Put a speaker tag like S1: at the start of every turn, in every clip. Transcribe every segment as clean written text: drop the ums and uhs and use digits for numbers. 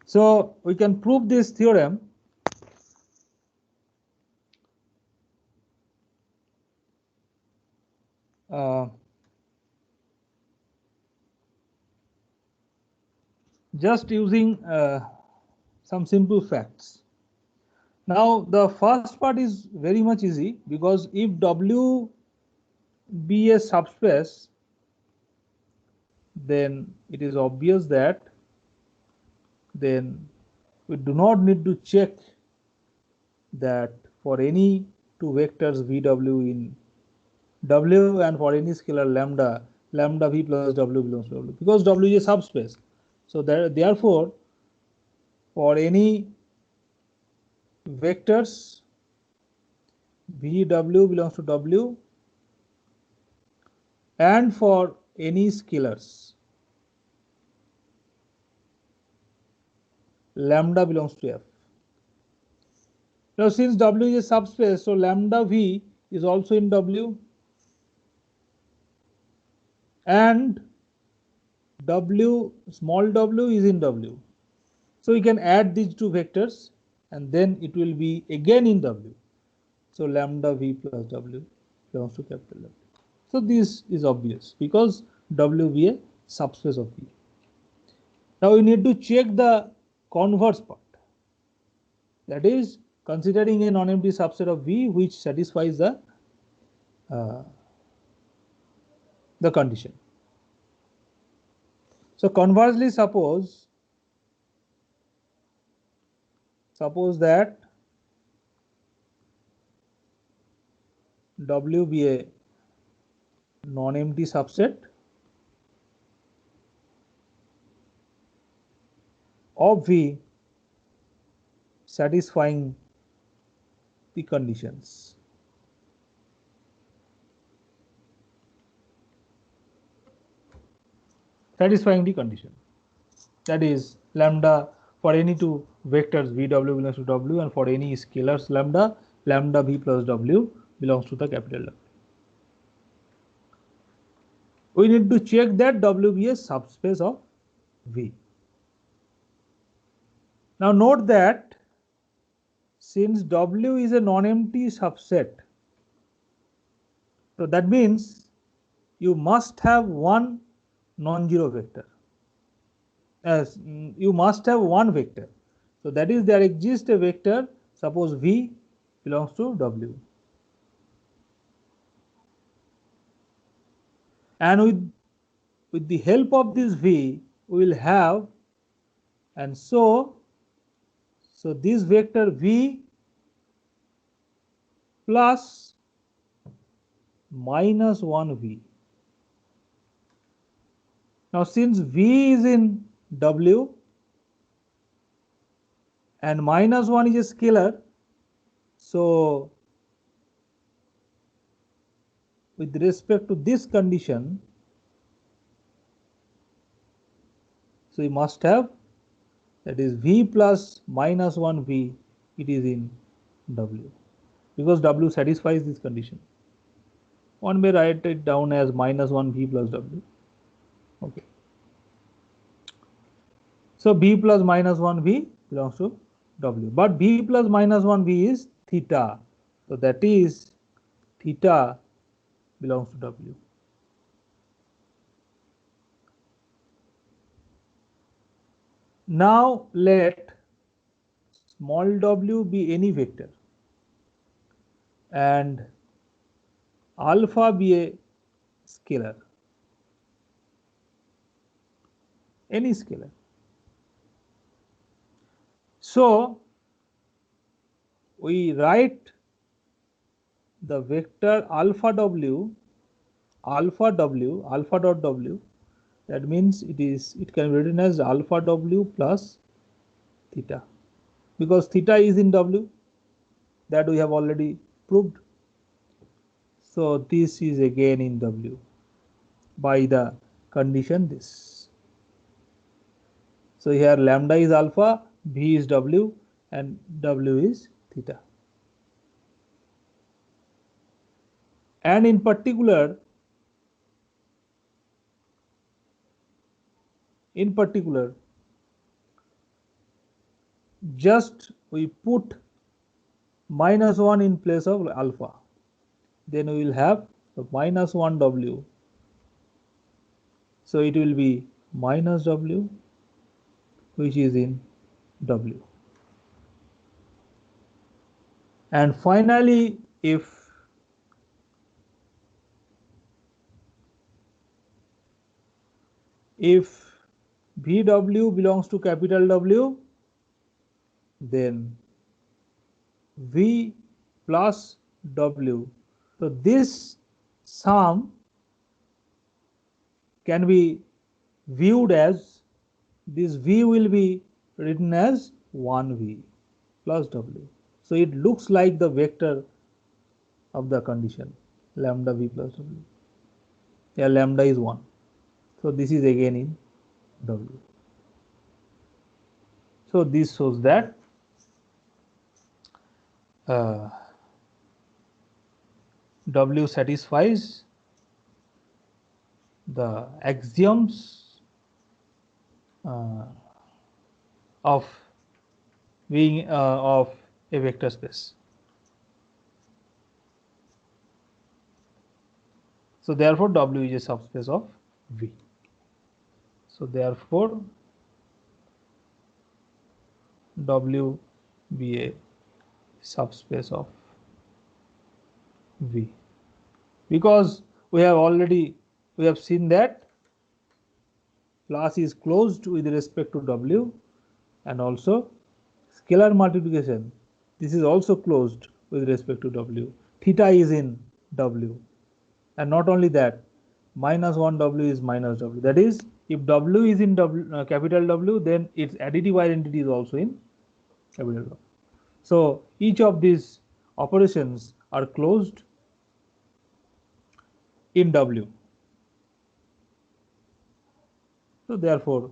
S1: So we can prove this theorem just using some simple facts. Now the first part is very much easy, because if W be a subspace, then it is obvious that then we do not need to check that for any two vectors VW in W and for any scalar lambda, lambda V plus W belongs to W, because W is a subspace. So therefore, for any vectors VW belongs to W and for any scalars lambda belongs to F. Now since W is a subspace, so lambda V is also in W and W, small w is in W. So we can add these two vectors and then it will be again in W. So lambda V plus W belongs to capital W. So this is obvious because W be a subspace of V. Now we need to check the converse part. That is considering a non-empty subset of V which satisfies the condition. So conversely, suppose that W be a non-empty subset of V satisfying the conditions. Satisfying the condition. That is lambda for any two vectors VW belongs to W and for any scalars lambda, lambda V plus W belongs to the capital W. We need to check that W be a subspace of V. Now note that since W is a non-empty subset, so that means you must have one non-zero vector. As you must have one vector. So that is there exists a vector, suppose V belongs to W. And with the help of this V, we will have, and so this vector V plus minus 1V. Now since V is in W and minus 1 is a scalar, so with respect to this condition, so we must have, that is V plus minus 1V, it is in W, because W satisfies this condition. One may write it down as minus 1V plus W. Okay. So B plus minus 1V belongs to W, but B plus minus 1V is theta. So that is theta belongs to W. Now let small w be any vector and alpha be a scalar, any scalar. So we write the vector alpha dot w, that means it can be written as alpha w plus theta, because theta is in W, that we have already proved. So this is again in W by the condition this. So here lambda is alpha, V is W and W is theta. And in particular, just we put -1 in place of alpha, then we will have the -1 W. So it will be minus W, which is in W. And finally, if VW belongs to capital W, then V plus W. So this sum can be viewed as, this V will be written as 1V plus W. So it looks like the vector of the condition, lambda V plus W. Yeah, lambda is 1. So this is again in W. So this shows that W satisfies the axioms of being of a vector space. So therefore W is a subspace of V. So therefore W be a subspace of V, because we have seen that class is closed with respect to W, and also scalar multiplication, this is also closed with respect to W. Theta is in W, and not only that, -1 W is minus W. That is, if W is in W, capital W, then its additive identity is also in capital W. So each of these operations are closed in W. So therefore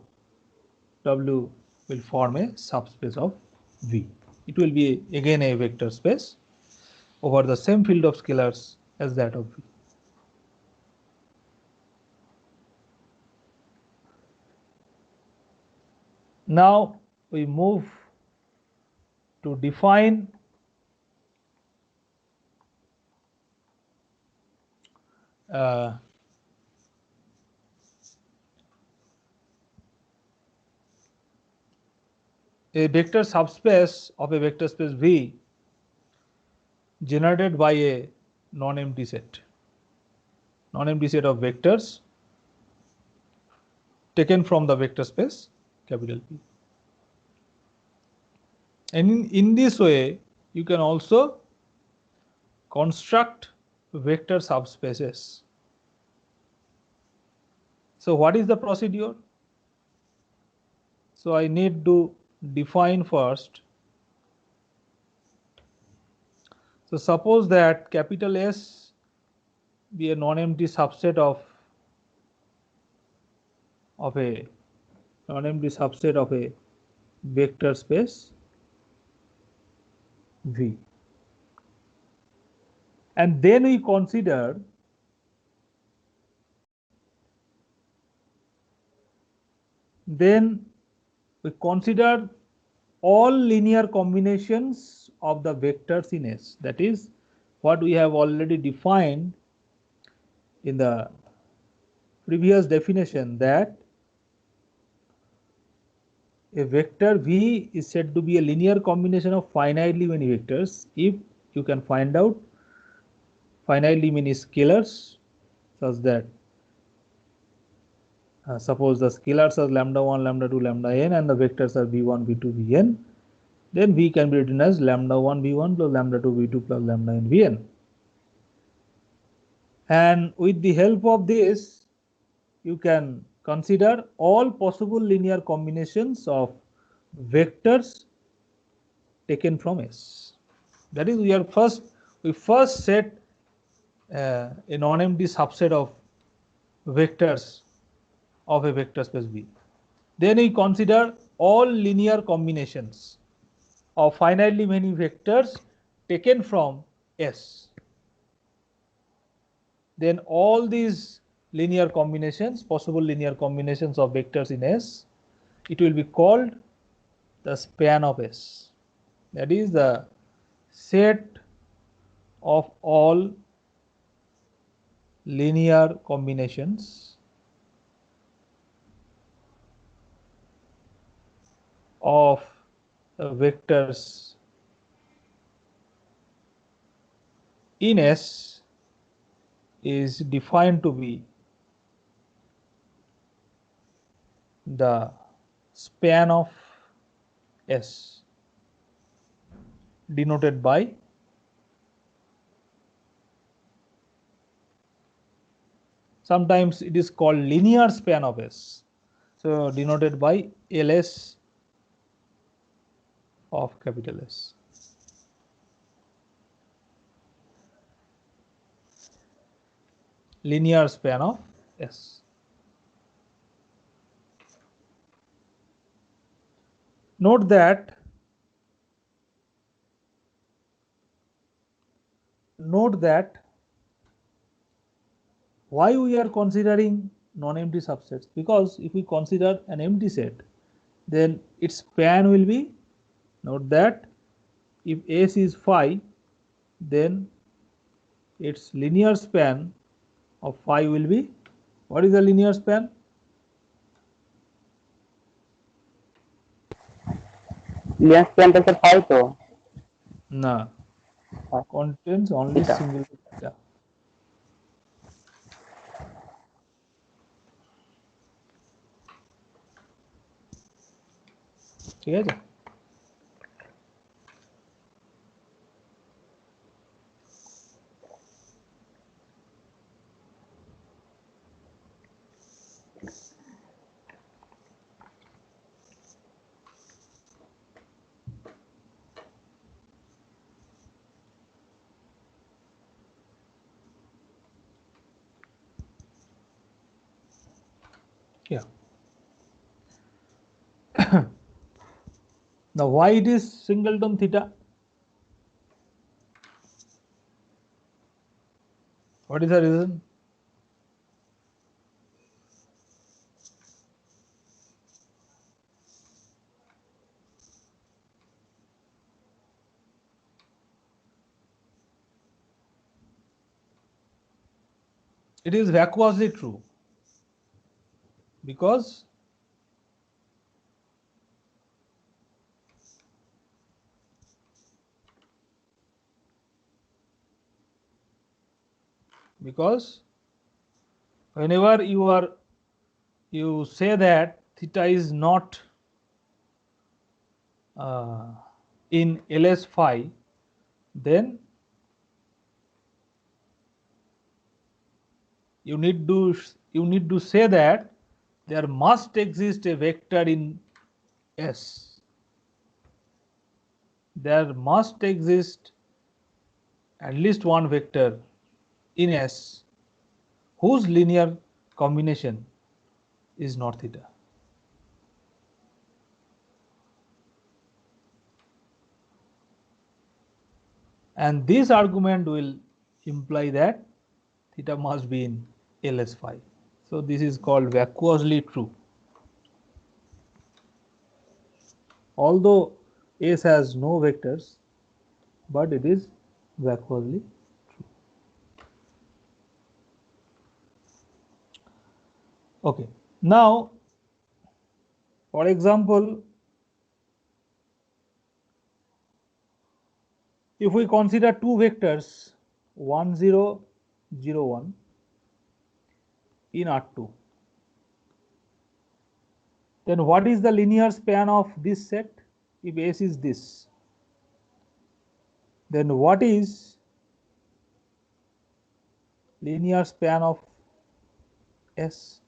S1: W will form a subspace of V. It will be again a vector space over the same field of scalars as that of V. Now we move to define a vector subspace of a vector space V generated by a non-empty set of vectors taken from the vector space capital P. And in this way, you can also construct vector subspaces. So what is the procedure? So I need to define first. So suppose that capital S be a non-empty subset of a vector space V. And then we consider all linear combinations of the vectors in S. That is what we have already defined in the previous definition, that a vector V is said to be a linear combination of finitely many vectors if you can find out finitely many scalars such that suppose the scalars are lambda1, lambda2, lambda n, and the vectors are v1, v2, vn, then V can be written as lambda1 v1 plus lambda2 v2 plus lambda n vn. And with the help of this, you can consider all possible linear combinations of vectors taken from S. That is, we first set a non-empty subset of vectors of a vector space V. Then we consider all linear combinations of finitely many vectors taken from S. Then all these linear combinations, possible linear combinations of vectors in S, it will be called the span of S. That is the set of all linear combinations of vectors in S is defined to be the span of S, denoted by sometimes it is called linear span of S. So denoted by LS of capital S. Linear span of S. Note that why we are considering non-empty subsets, because if we consider an empty set, then its span will be, note that if S is phi, then its linear span of phi will be, what is the linear span?
S2: Linear span is 5 तो
S1: No, contains only
S2: theta.
S1: single theta. ঠিক আছে? Yeah. Now why it is singleton theta? What is the reason? It is vacuously true, because whenever you say that theta is not in LS phi, then you need to say that there must exist a vector in S. There must exist at least one vector in S whose linear combination is not theta. And this argument will imply that theta must be in LS phi. So this is called vacuously true. Although S has no vectors, but it is vacuously true. Okay. Now, for example, if we consider two vectors 1 0 0 1 in R2, then what is the linear span of this set? If S is this, then what is linear span of S?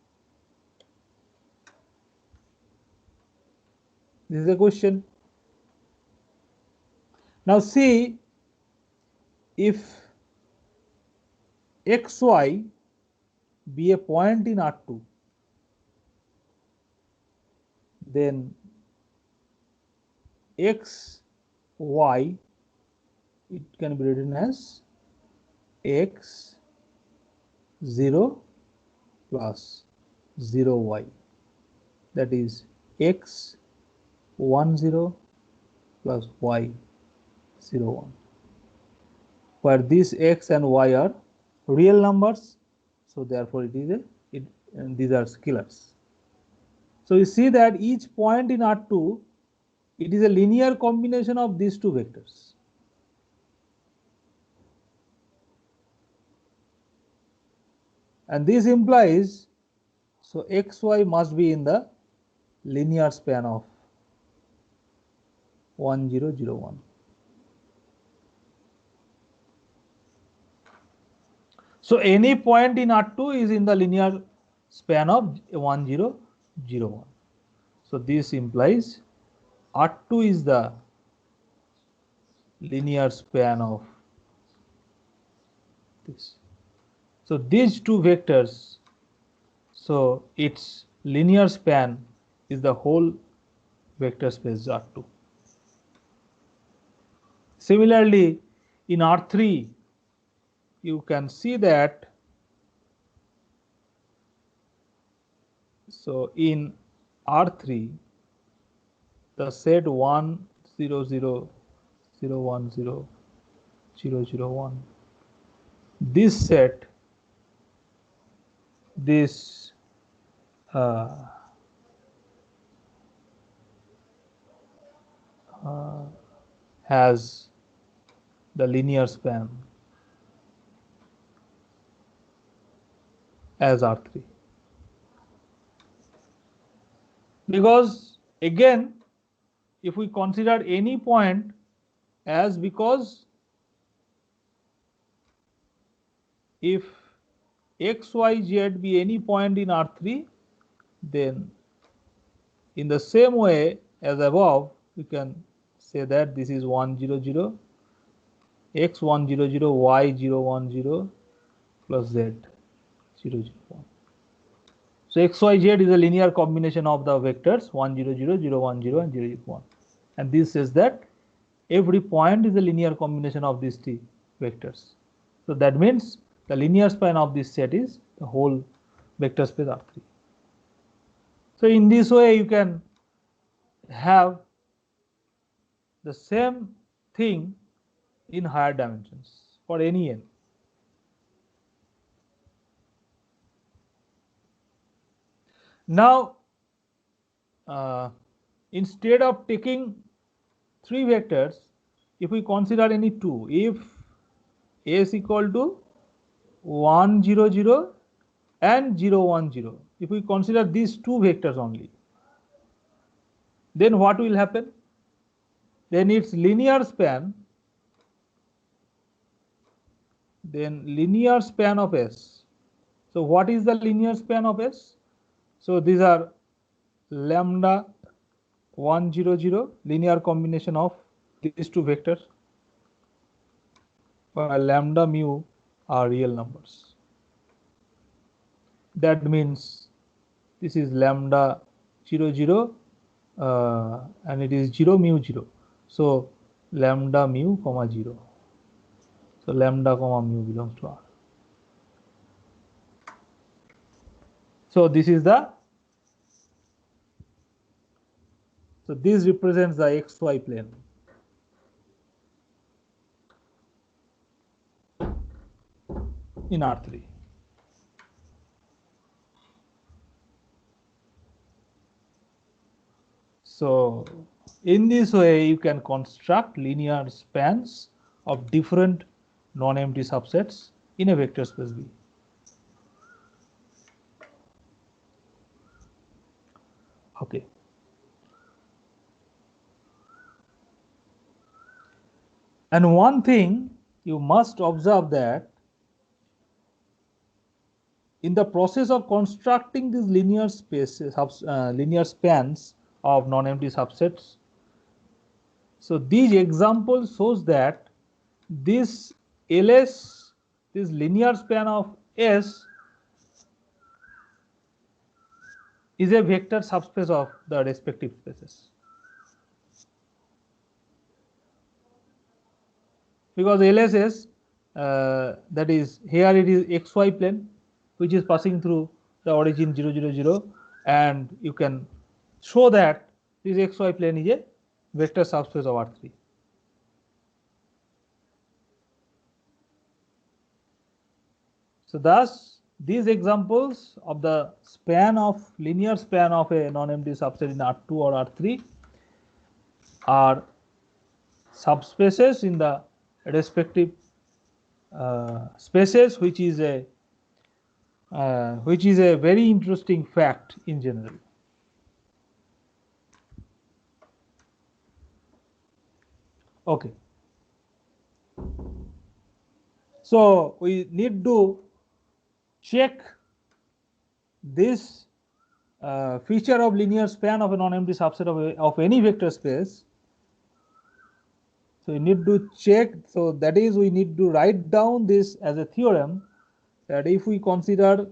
S1: This is a question. Now see, if xy be a point in R2, then x y, it can be written as x 0 plus 0 y, that is x 1 0 plus y 0 1, where these x and y are real numbers, so therefore it is and these are scalars. So you see that each point in R2, it is a linear combination of these two vectors. And this implies, so xy must be in the linear span of 1 0 0 1. So any point in R2 is in the linear span of 1 0 0 1. So this implies R2 is the linear span of this. So these two vectors, so its linear span is the whole vector space R2. Similarly, in R3, you can see that, so in R3, the set 1 0 0 0 1 0 0 0 1, this set, this has the linear span as R3. Because again, if we consider any point as, because if x, y, z be any point in R3, then in the same way as above, we can say that this is 1 0 0, x 1 0 0, y 0 1 0 plus z 0 0 1. So x, y, z is a linear combination of the vectors 1 0 0, 0 1 0 and 0 0 1. And this says that every point is a linear combination of these three vectors. So that means the linear span of this set is the whole vector space R3. So in this way, you can have the same thing in higher dimensions for any n. Now, instead of taking three vectors, if we consider any two, if A is equal to 1 0 0 and 0 1 0, if we consider these two vectors only, then what will happen? Then its linear span, then linear span of S. So what is the linear span of S? So these are lambda 1 0 0, linear combination of these two vectors, where lambda mu are real numbers. That means this is lambda 0 0 and it is 0 mu 0. So lambda mu comma 0. So lambda comma mu belongs to R. So this is the, so this represents the xy plane. In R3. So in this way, you can construct linear spans of different non-empty subsets in a vector space V. Okay. And one thing you must observe, that in the process of constructing these linear spaces, linear spans of non-empty subsets, so these examples shows that this LS, this linear span of S, is a vector subspace of the respective spaces. Because LSS, that is, here it is xy plane, which is passing through the origin 0 0 0, and you can show that this xy plane is a vector subspace of R3. So thus these examples of the linear span of a non-empty subset in R2 or R3 are subspaces in the respective spaces, which is a very interesting fact in general. Okay. So we need to check this feature of linear span of a non-empty subset of any vector space. So we need to check, so that is we need to write down this as a theorem, that if we consider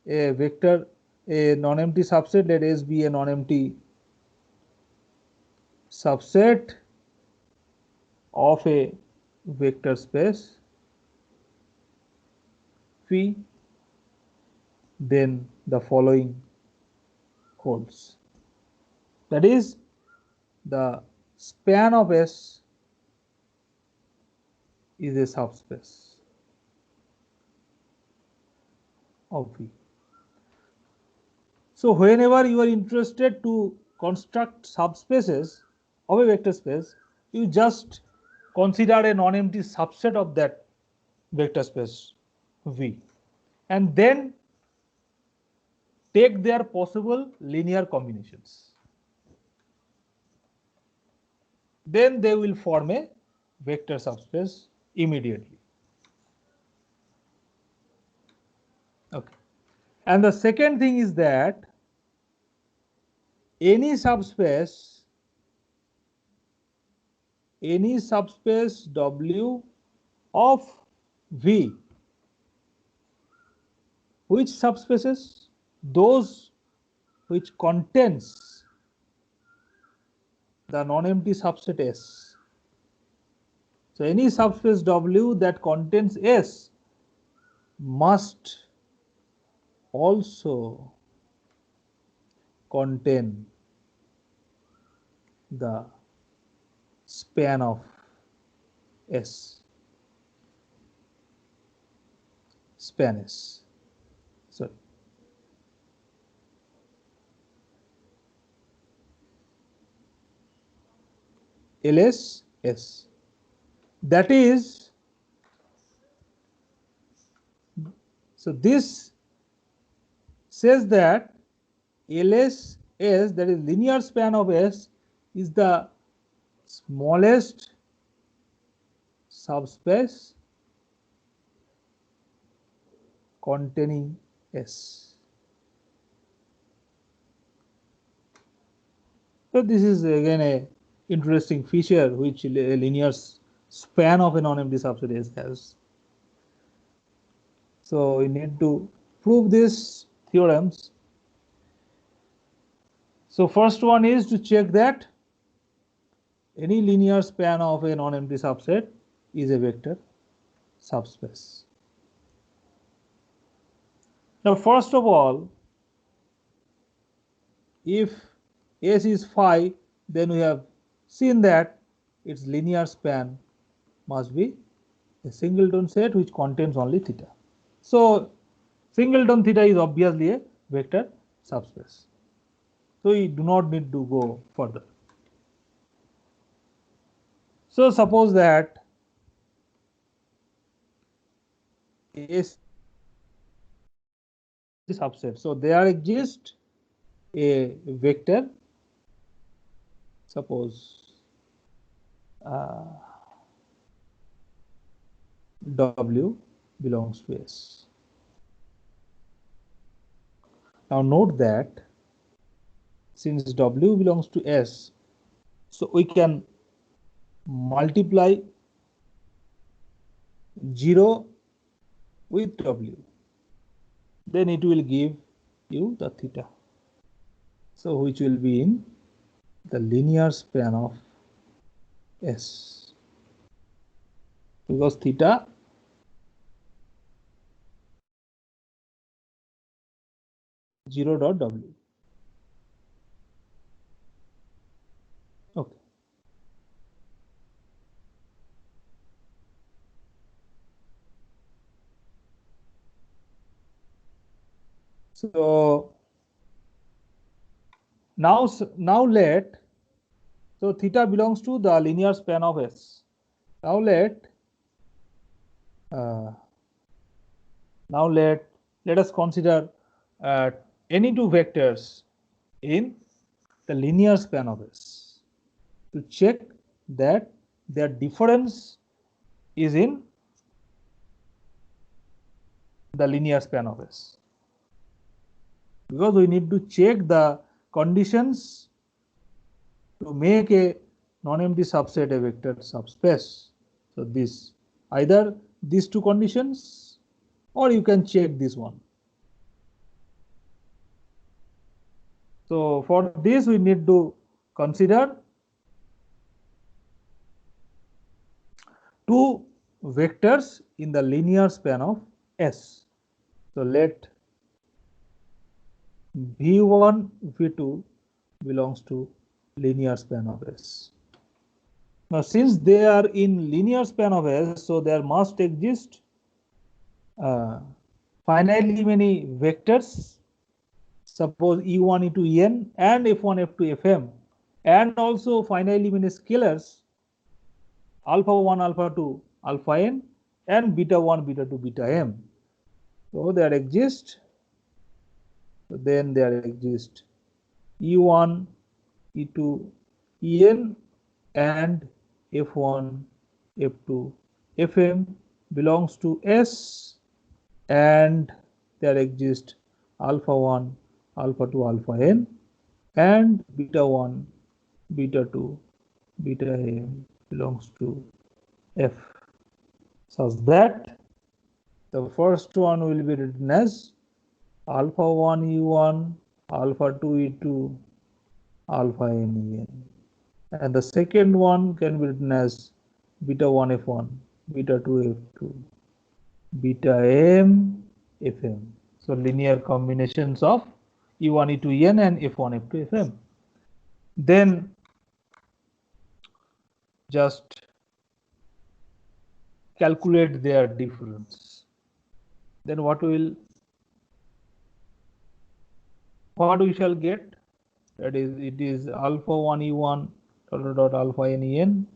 S1: a vector, a non-empty subset, let S be a non-empty subset of a vector space phi, then the following holds. That is, the span of S is a subspace of V. So whenever you are interested to construct subspaces of a vector space, you just consider a non-empty subset of that vector space V, and then take their possible linear combinations. Then they will form a vector subspace immediately. Okay. And the second thing is that any subspace W of V, which subspaces? Those which contains the non-empty subset S. So any subspace W that contains S must also contain the span of S, span S. Sorry. LS S. That is, so this says that LS S, that is linear span of S, is the smallest subspace containing S. So this is again a interesting feature which a linear span of a non-empty subset S has. So we need to prove these theorems. So first one is to check that any linear span of a non-empty subset is a vector subspace. Now first of all, if S is phi, then we have seen that its linear span must be a singleton set which contains only theta. So singleton theta is obviously a vector subspace. So we do not need to go further. So suppose that S is subset. So there exists a vector, suppose W belongs to S. Now note that since W belongs to S, so we can multiply 0 with W, then it will give you the theta. So which will be in the linear span of S, because theta zero dot W. So now let, so theta belongs to the linear span of S. Now let us consider any two vectors in the linear span of S to check that their difference is in the linear span of S, because we need to check the conditions to make a non-empty subset a vector subspace. So this, either these two conditions, or you can check this one. So for this we need to consider two vectors in the linear span of S. So let V1, V2 belongs to linear span of S. Now since they are in linear span of S, so there must exist finitely many vectors, suppose E1, E2, En and F1, F2, Fm, and also finitely many scalars alpha 1, alpha 2, alpha n, and beta 1, beta 2, beta m. So there exist, then there exist E1, E2, En, and F1, F2, Fm belongs to S, and there exist alpha 1, alpha 2, alpha n, and beta 1, beta 2, beta m belongs to F, such that the first one will be written as alpha 1 E1, alpha 2 E2, alpha n En, and the second one can be written as beta 1 F1, beta 2 F2, beta m Fm. So linear combinations of E1, E2, En and F1, F2, Fm. Then just calculate their difference. Then what we shall get? That is, it is alpha 1 E1 dot alpha n En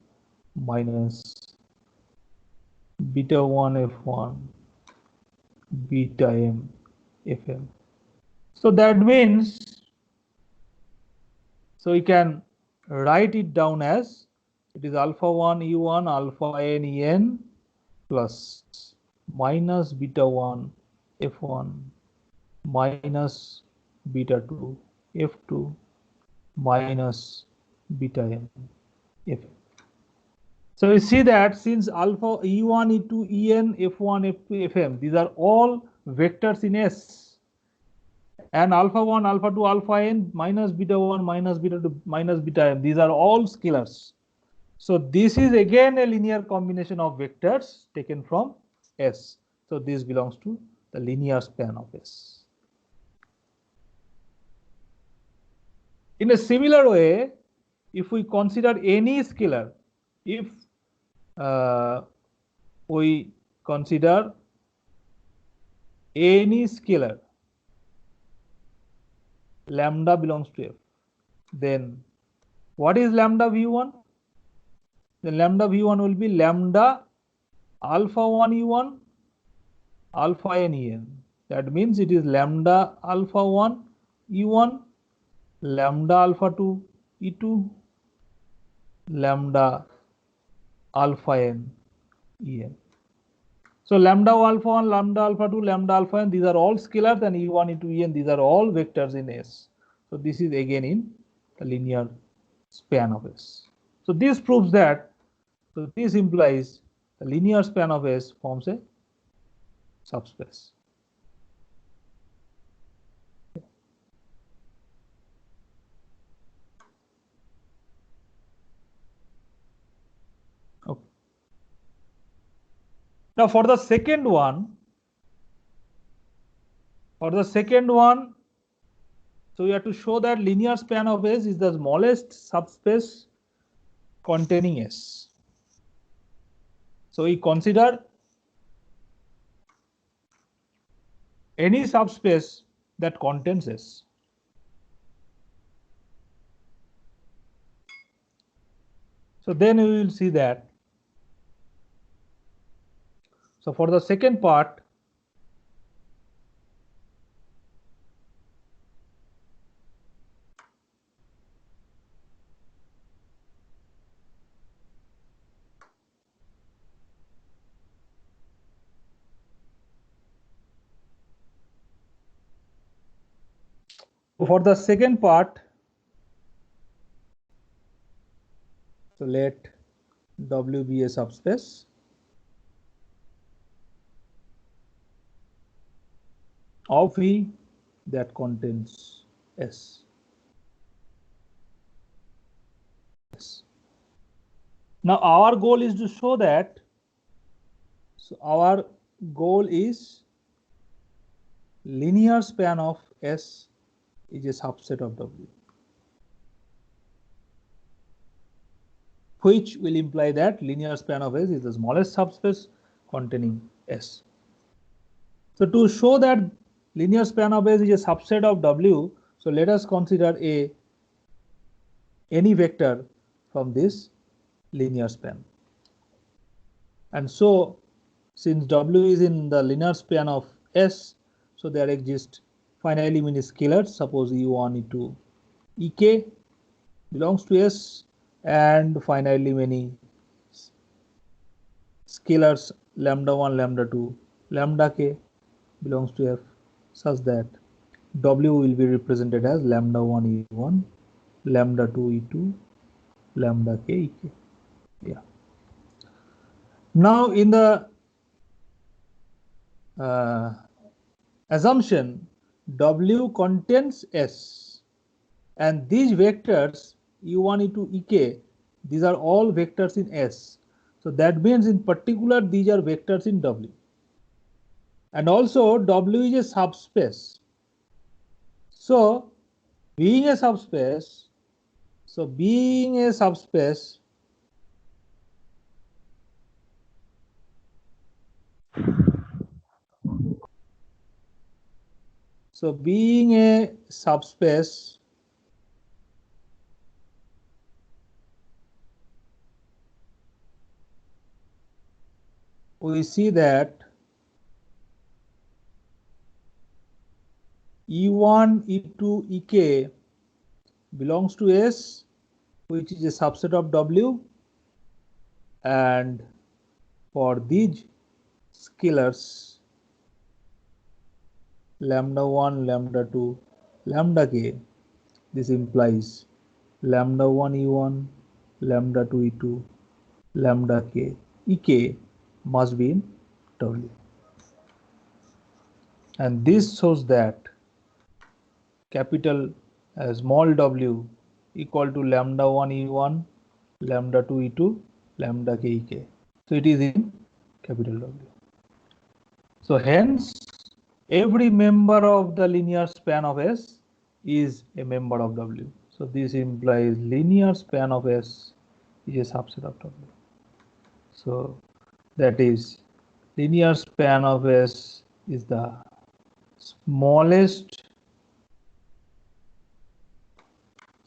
S1: minus beta 1 F1 beta m Fm. So that means, so we can write it down as it is alpha 1 E1 alpha n En plus minus beta 1 F1 minus beta 2 F2 minus beta m Fm. So you see that since alpha E1, E2, En, F1, F2, Fm, these are all vectors in S, and alpha 1, alpha 2, alpha n minus beta 1 minus beta 2 minus beta m, these are all scalars. So this is again a linear combination of vectors taken from S. So this belongs to the linear span of S. In a similar way, if we consider any scalar, if we consider any scalar lambda belongs to F, then what is lambda V1? Then lambda V1 will be lambda alpha 1 E1 alpha n En. That means it is lambda alpha 1 E1 lambda alpha 2 E2 lambda alpha n En. So lambda alpha 1, lambda alpha 2, lambda alpha n, these are all scalars, and E1, E2, En, these are all vectors in S. So this is again in the linear span of S. So this proves that, so this implies the linear span of S forms a subspace. Okay. Now for the second one, so we have to show that linear span of S is the smallest subspace containing S. So we consider any subspace that contains S. So then we will see that. So for the second part, so let W be a subspace of V that contains S. Now our goal is to show that, so our goal is linear span of S is a subset of W, which will imply that linear span of S is the smallest subspace containing S. So to show that linear span of S is a subset of W, so let us consider any vector from this linear span. And so since W is in the linear span of S, so there exist finitely many scalars. Suppose E1, E2, Ek belongs to S, and finitely many scalars lambda1, lambda2, lambda k belongs to F, such that W will be represented as lambda1 E1, lambda2 E2, lambda k Ek. Yeah. Now in the assumption W contains S, and these vectors E1, E2, Ek, these are all vectors in S. So that means in particular these are vectors in W. And also W is a subspace. So being a subspace, so being a subspace, we see that E1, E2, Ek belongs to S, which is a subset of W, and for these scalars lambda1, lambda2, lambda k, this implies lambda1 E1, lambda2 E2, lambda k Ek must be in W. And this shows that capital small w equal to lambda1 E1, lambda2 E2, lambda k Ek. So it is in capital W. So hence every member of the linear span of S is a member of W. So this implies linear span of S is a subset of W. So that is linear span of S is the smallest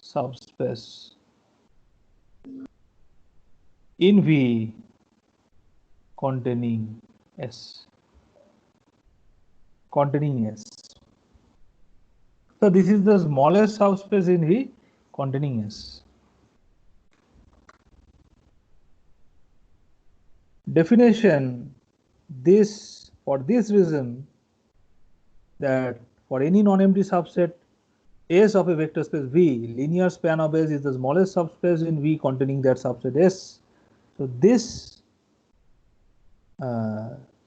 S1: subspace in V containing S. So this is the smallest subspace in V containing S. Definition: this, for this reason, that for any non-empty subset S of a vector space V, linear span of S is the smallest subspace in V containing that subset S. So this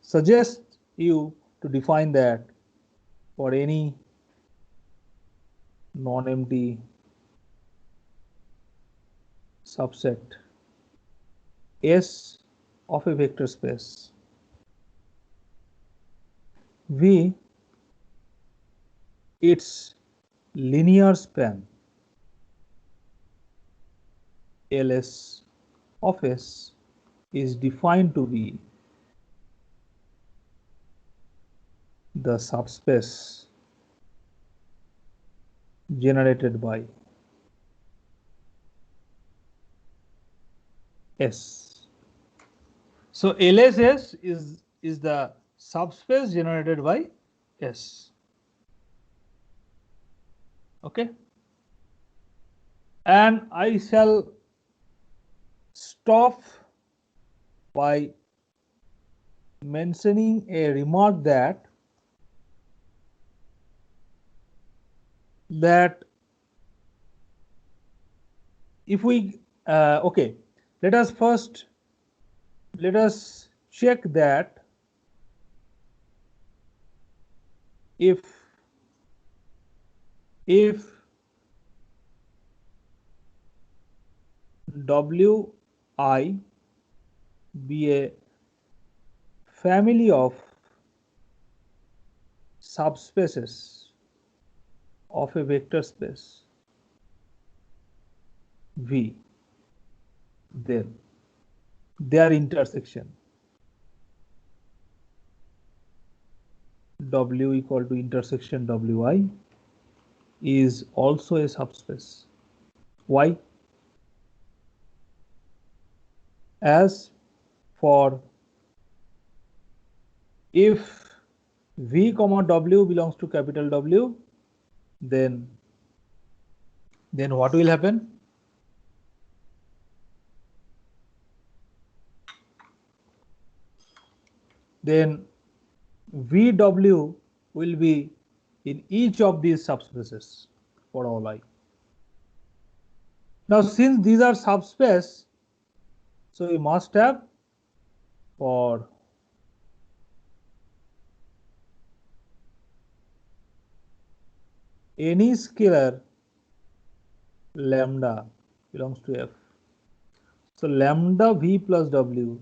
S1: suggests you to define that for any non-empty subset S of a vector space V, its linear span LS of S is defined to be the subspace generated by S. So LSS is the subspace generated by S. Okay. And I shall stop by mentioning a remark that if we okay, let us check that if Wi be a family of subspaces of a vector space V, then their intersection W equal to intersection Wi is also a subspace. Why? As for if V comma W belongs to capital W, then what will happen? Then VW will be in each of these subspaces for all I. Now, since these are subspace, so we must have for any scalar lambda belongs to F. So lambda V plus W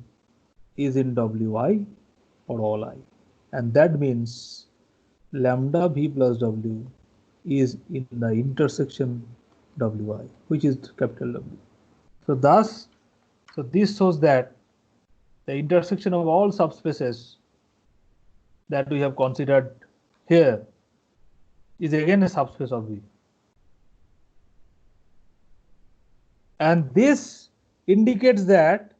S1: is in Wi for all I, and that means lambda V plus W is in the intersection Wi, which is capital W. So thus, this shows that the intersection of all subspaces that we have considered here is again a subspace of V. And this indicates that,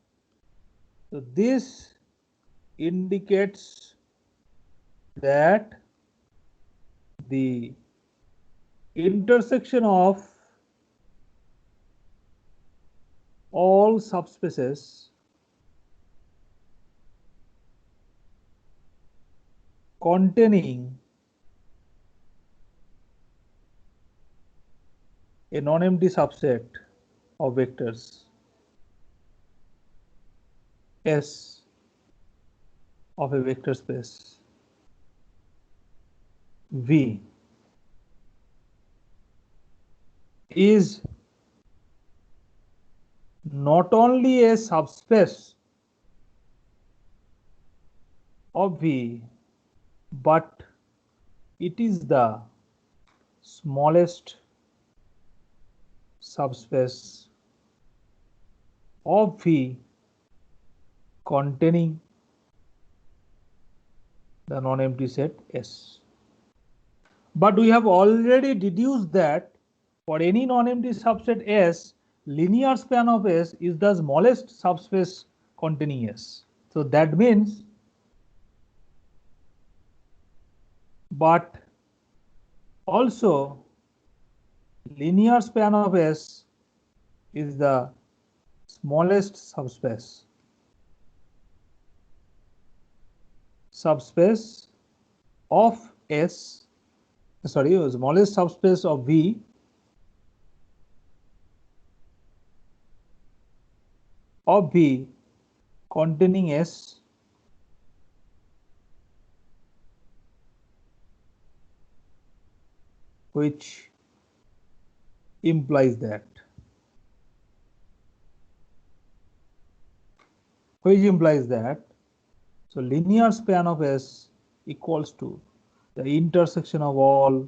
S1: the intersection of all subspaces containing a non-empty subset of vectors S of a vector space V is not only a subspace of V, but it is the smallest subspace of V containing the non-empty set S. But we have already deduced that for any non-empty subset S, linear span of S is the smallest subspace containing S. So that means, but also linear span of S is the smallest subspace of S, sorry, smallest subspace of V containing S which implies that so linear span of S equals to the intersection of all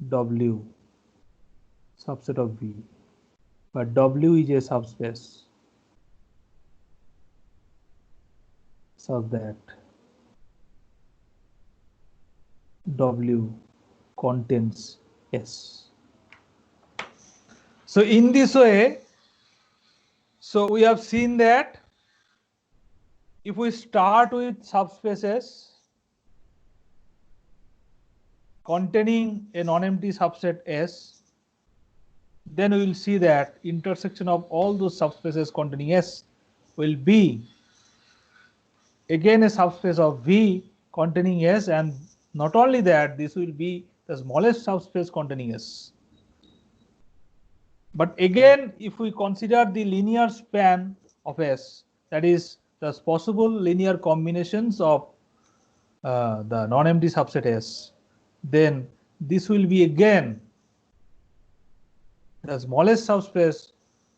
S1: W subset of V, but W is a subspace such that W contains S. So in this way, so we have seen that if we start with subspaces containing a non-empty subset S, then we will see that intersection of all those subspaces containing S will be again a subspace of V containing S, and not only that, this will be the smallest subspace containing S. But again, if we consider the linear span of S, that is the possible linear combinations of the non-empty subset S, then this will be again the smallest subspace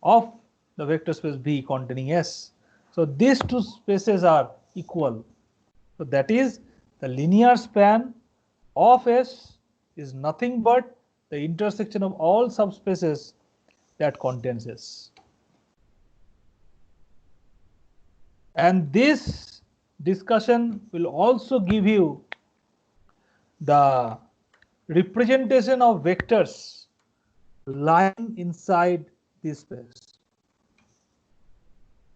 S1: of the vector space V containing S. So these two spaces are equal. So that is the linear span of S is nothing but the intersection of all subspaces that contains S. And this discussion will also give you the representation of vectors lying inside this space.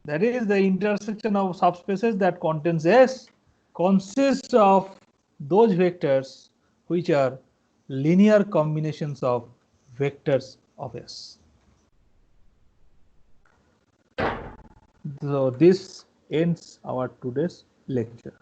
S1: That is, the intersection of subspaces that contains S consists of those vectors which are linear combinations of vectors of S. So this ends our today's lecture.